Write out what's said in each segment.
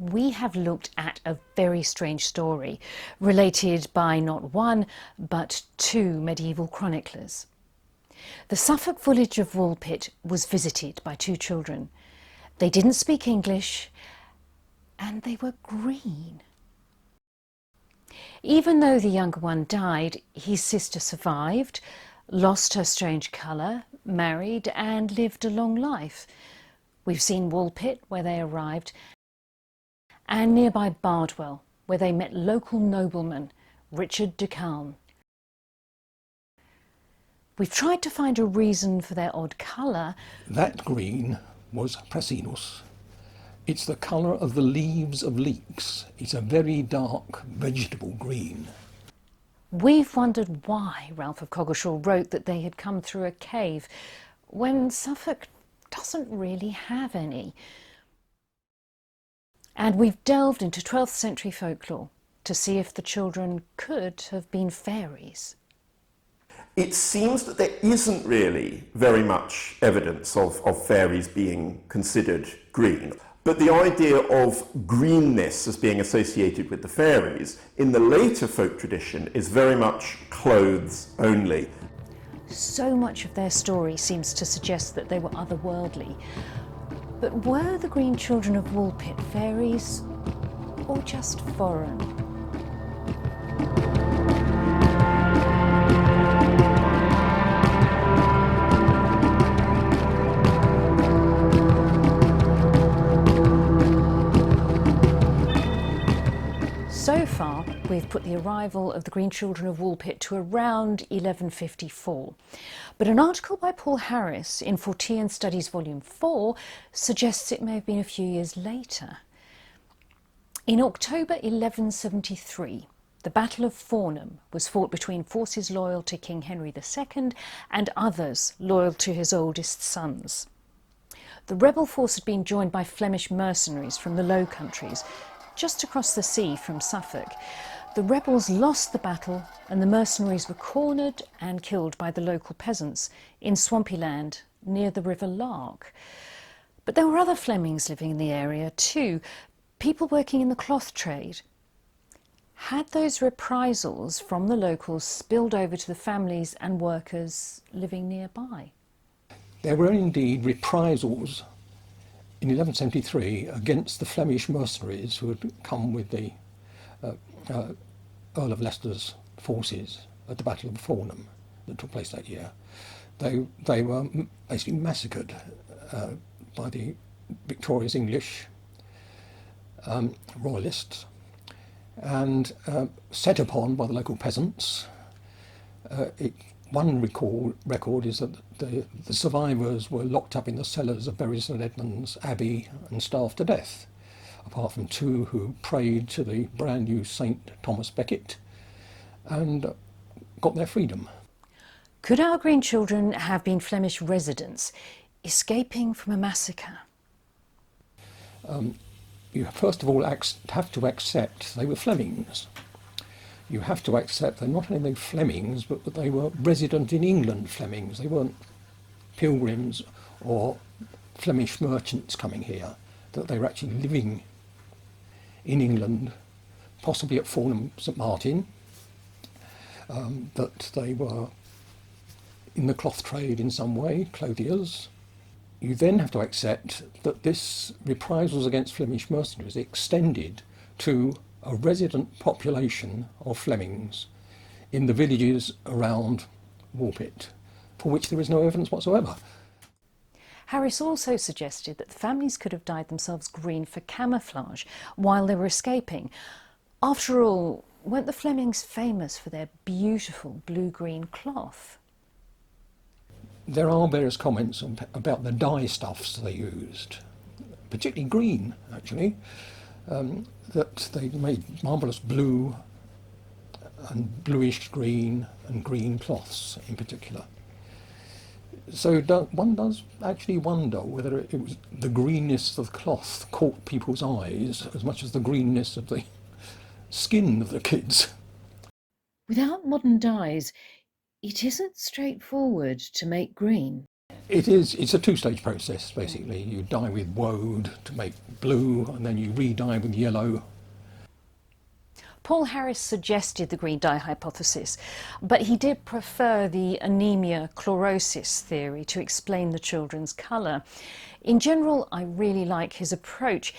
we have looked at a very strange story related by not one but two medieval chroniclers. The Suffolk village of Woolpit was visited by two children. They didn't speak English and they were green. Even though the younger one died, his sister survived, lost her strange colour, married and lived a long life. We've seen Woolpit, where they arrived, and nearby Bardwell, where they met local nobleman Richard de Calne. We've tried to find a reason for their odd colour. That green was prasinus. It's the colour of the leaves of leeks. It's a very dark vegetable green. We've wondered why Ralph of Coggeshall wrote that they had come through a cave when Suffolk doesn't really have any. And we've delved into 12th century folklore to see if the children could have been fairies. It seems that there isn't really very much evidence of fairies being considered green. But the idea of greenness as being associated with the fairies in the later folk tradition is very much clothes only. So much of their story seems to suggest that they were otherworldly. But were the Green Children of Woolpit fairies or just foreign? So far, we've put the arrival of the Green Children of Woolpit to around 1154. But an article by Paul Harris in Fortean Studies Volume 4 suggests it may have been a few years later. In October 1173, the Battle of Farnham was fought between forces loyal to King Henry II and others loyal to his oldest sons. The rebel force had been joined by Flemish mercenaries from the Low Countries, just across the sea from Suffolk. The rebels lost the battle and the mercenaries were cornered and killed by the local peasants in swampy land near the River Lark. But there were other Flemings living in the area too, people working in the cloth trade. Had those reprisals from the locals spilled over to the families and workers living nearby? There were indeed reprisals in 1173 against the Flemish mercenaries who had come with the Earl of Leicester's forces at the Battle of Farnham that took place that year. They were basically massacred by the victorious English royalists and set upon by the local peasants. One record is that the survivors were locked up in the cellars of Bury St Edmunds Abbey and starved to death, apart from two who prayed to the brand new St Thomas Becket and got their freedom. Could our Green Children have been Flemish residents escaping from a massacre? You first of all have to accept they were Flemings. You have to accept they're not only Flemings, but that they were resident in England Flemings. They weren't pilgrims or Flemish merchants coming here, that they were actually living in England, possibly at Farnham St Martin, that they were in the cloth trade in some way, clothiers. You then have to accept that this reprisals against Flemish mercenaries extended to a resident population of Flemings in the villages around Woolpit, for which there is no evidence whatsoever. Harris also suggested that the families could have dyed themselves green for camouflage while they were escaping. After all, weren't the Flemings famous for their beautiful blue-green cloth? There are various comments about the dye stuffs they used, particularly green, actually. That they made marvellous blue and bluish green and green cloths in particular. So one does actually wonder whether it was the greenness of the cloth caught people's eyes as much as the greenness of the skin of the kids. Without modern dyes, it isn't straightforward to make green. It's a two-stage process, basically. You dye with woad to make blue, and then you re-dye with yellow. Paul Harris suggested the green dye hypothesis, but he did prefer the anemia chlorosis theory to explain the children's colour. In general, I really like his approach.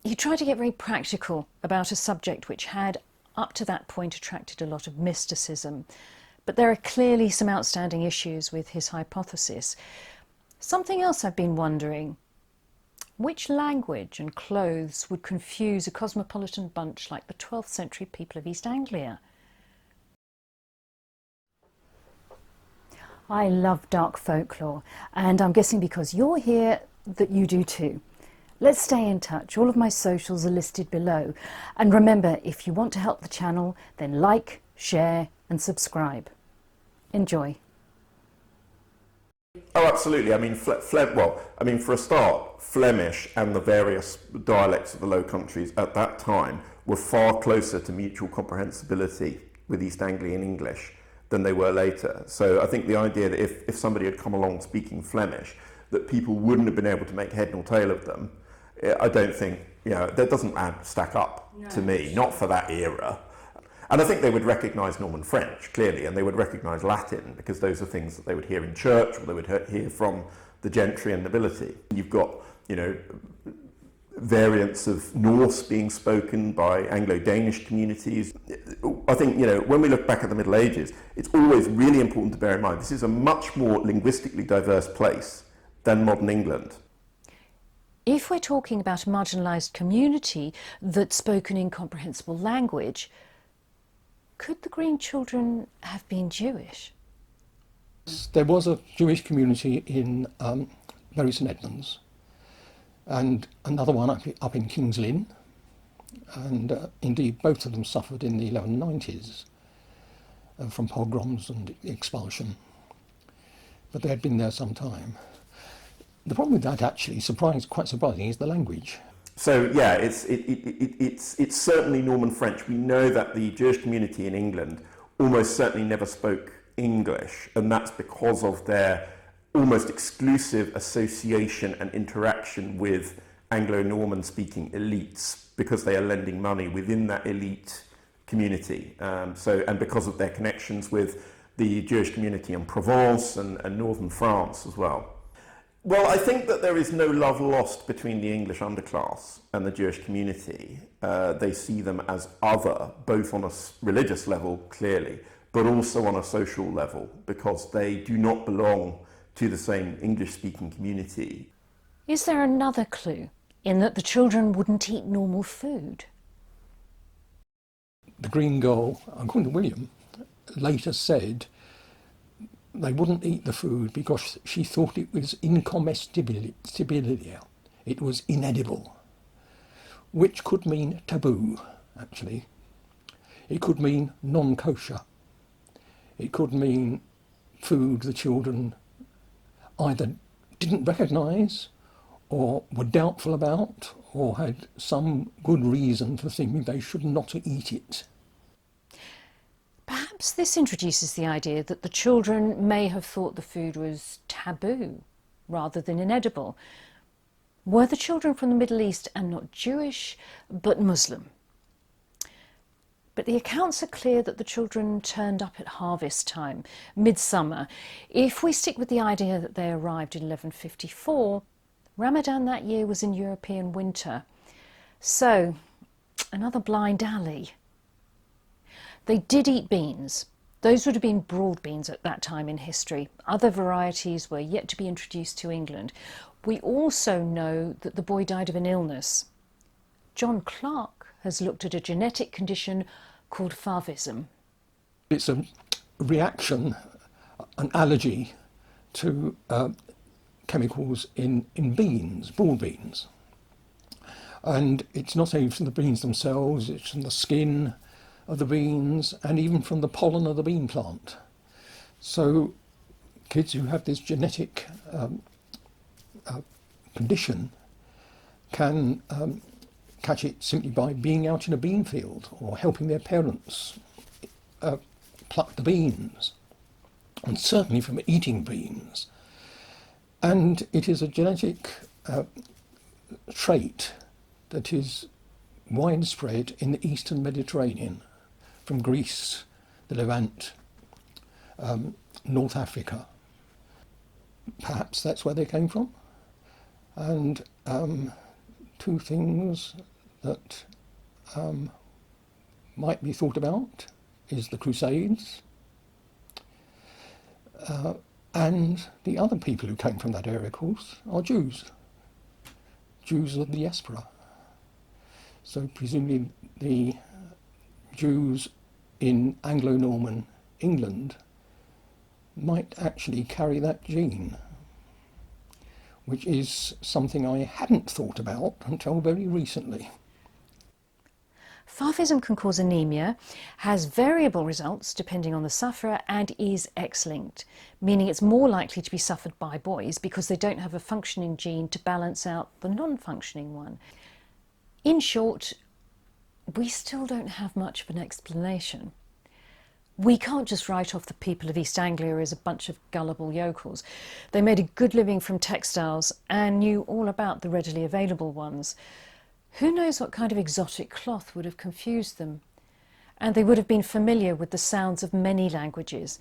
He tried to get very practical about a subject which had, up to that point, attracted a lot of mysticism. But there are clearly some outstanding issues with his hypothesis. Something else I've been wondering: which language and clothes would confuse a cosmopolitan bunch like the 12th century people of East Anglia? I love dark folklore, and I'm guessing because you're here that you do too. Let's stay in touch. All of my socials are listed below. And remember, if you want to help the channel, then like, share and subscribe. Enjoy. Oh, absolutely. I mean, for a start, Flemish and the various dialects of the Low Countries at that time were far closer to mutual comprehensibility with East Anglian English than they were later. So I think the idea that if somebody had come along speaking Flemish, that people wouldn't have been able to make head nor tail of them, I don't think, that doesn't stack up to me, not for that era. And I think they would recognise Norman French, clearly, and they would recognise Latin, because those are things that they would hear in church, or they would hear from the gentry and nobility. You've got, variants of Norse being spoken by Anglo-Danish communities. I think, when we look back at the Middle Ages, it's always really important to bear in mind this is a much more linguistically diverse place than modern England. If we're talking about a marginalised community that spoke an incomprehensible language, could the Green Children have been Jewish? There was a Jewish community in Bury St Edmunds, and another one up in King's Lynn, and indeed both of them suffered in the 1190s from pogroms and expulsion, but they had been there some time. The problem with that, actually, quite surprising, is the language. So yeah, it's certainly Norman French. We know that the Jewish community in England almost certainly never spoke English, and that's because of their almost exclusive association and interaction with Anglo-Norman speaking elites, because they are lending money within that elite community. And because of their connections with the Jewish community in Provence and northern France as well. Well, I think that there is no love lost between the English underclass and the Jewish community. They see them as other, both on a religious level, clearly, but also on a social level, because they do not belong to the same English-speaking community. Is there another clue in that the children wouldn't eat normal food? The Green Girl, according to William, later said they wouldn't eat the food because she thought it was incomestibilia. It was inedible, which could mean taboo, actually. It could mean non-kosher. It could mean food the children either didn't recognise or were doubtful about, or had some good reason for thinking they should not eat it. Perhaps this introduces the idea that the children may have thought the food was taboo rather than inedible. Were the children from the Middle East and not Jewish, but Muslim? But the accounts are clear that the children turned up at harvest time, midsummer. If we stick with the idea that they arrived in 1154, Ramadan that year was in European winter. So, another blind alley. They did eat beans. Those would have been broad beans at that time in history. Other varieties were yet to be introduced to England. We also know that the boy died of an illness. John Clarke has looked at a genetic condition called favism. It's a reaction, an allergy to chemicals in beans, broad beans. And it's not only from the beans themselves, it's from the skin of the beans and even from the pollen of the bean plant. So kids who have this genetic condition can catch it simply by being out in a bean field or helping their parents pluck the beans, and certainly from eating beans. And it is a genetic trait that is widespread in the Eastern Mediterranean, from Greece, the Levant, North Africa. Perhaps that's where they came from. And two things that might be thought about is the Crusades, and the other people who came from that area, of course, are Jews. Jews of the diaspora. So presumably the Jews in Anglo-Norman England might actually carry that gene, which is something I hadn't thought about until very recently. Fafism can cause anemia, has variable results depending on the sufferer, and is X-linked, meaning it's more likely to be suffered by boys because they don't have a functioning gene to balance out the non-functioning one. In short, we still don't have much of an explanation. We can't just write off the people of East Anglia as a bunch of gullible yokels. They made a good living from textiles and knew all about the readily available ones. Who knows what kind of exotic cloth would have confused them? And they would have been familiar with the sounds of many languages,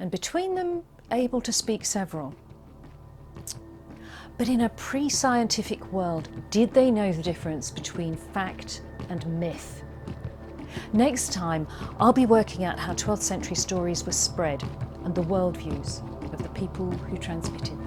and between them, able to speak several. But in a pre-scientific world, did they know the difference between fact and myth? Next time, I'll be working out how 12th century stories were spread and the worldviews of the people who transmitted them.